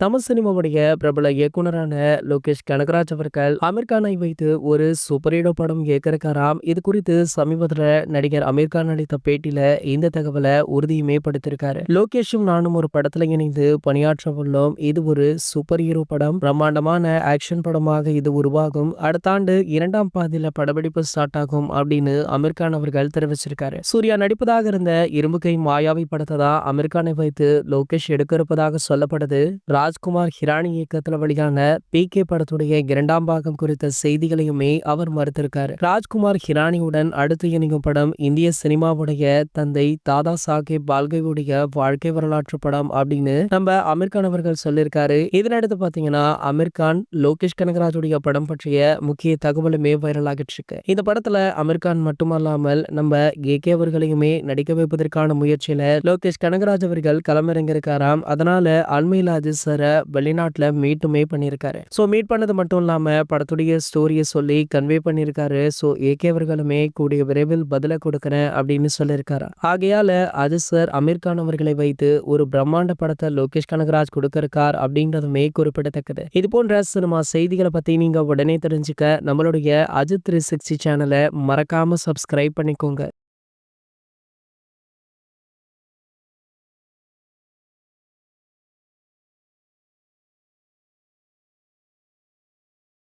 தமிழ் சினிமாவுடைய பிரபல இயக்குனரான லோகேஷ் கனகராஜ் அவர்கள் அமீர் கானை வைத்து ஒரு சூப்பர் ஹீரோ படம் இயக்கிருக்காராம். இது குறித்து சமீபத்துல நடிகர் அமீர் கான் அளித்த பேட்டியில இந்த தகவலை உறுதியுமே படுத்திருக்காரு. லோகேஷும் நானும் ஒரு படத்துல இணைந்து பணியாற்ற உள்ளோம். இது ஒரு சூப்பர் ஹீரோ படம், பிரம்மாண்டமான ஆக்ஷன் படமாக இது உருவாகும். அடுத்த ஆண்டு 2ஆம் பாதியில படப்பிடிப்பு ஸ்டார்ட் ஆகும் அப்படின்னு அமீர் கான் அவர்கள் தெரிவிச்சிருக்காரு. சூர்யா நடிப்பதாக இருந்த இரும்புகை மாயாவி படத்தை தான் அமீர் கானை வைத்து லோகேஷ் எடுக்க இருப்பதாக சொல்லப்படுது. ராஜ்குமார் ஹிரானி இயக்கத்துல வெளியான PK படத்துடைய 2ஆம் பாகம் குறித்த செய்திகளையுமே அவர் மறுத்திருக்காரு. ராஜ்குமார் ஹிரானியுடன் அடுத்து இணையும் படம் இந்திய சினிமாவுடைய தந்தை தாதா சாஹேப் பால்கேவுடைய வாழ்க்கை வரலாற்று படம் அப்படின்னு நம்ம அமீர் கான் அவர்கள் சொல்லியிருக்காரு. இதனடுத்து பாத்தீங்கன்னா அமீர் கான் லோகேஷ் கனகராஜுடைய படம் பற்றிய முக்கிய தகவலுமே வைரல் ஆகிட்டு இருக்கு. இந்த படத்துல அமீர் கான் மட்டுமல்லாமல் நம்ம AK அவர்களையுமே நடிக்க வைப்பதற்கான முயற்சியில லோகேஷ் கனகராஜ் அவர்கள் களமிறங்கியிருக்காராம். அதனால அண்மையில சார் வெளிநாட்டுல மீட்டுமே பண்ணியிருக்காரு. ஸோ மீட் பண்ணது மட்டும் இல்லாம படத்துடைய ஸ்டோரியை சொல்லி கன்வே பண்ணியிருக்காரு. ஸோ AK அவர்களுமே கூடிய விரைவில் பதில கொடுக்கிறேன் அப்படின்னு சொல்லியிருக்காரு. ஆகையால சார் அமீர் கான் அவர்களை வைத்து ஒரு பிரம்மாண்ட படத்தை லோகேஷ் கனகராஜ் கொடுக்கிருக்கார் அப்படின்றதுமே குறிப்பிடத்தக்கது. இது போன்ற சினிமா செய்திகளை பத்தி நீங்க உடனே தெரிஞ்சுக்க நம்மளுடைய அஜித் 360 சேனலை மறக்காம சப்ஸ்கிரைப் பண்ணிக்கோங்க.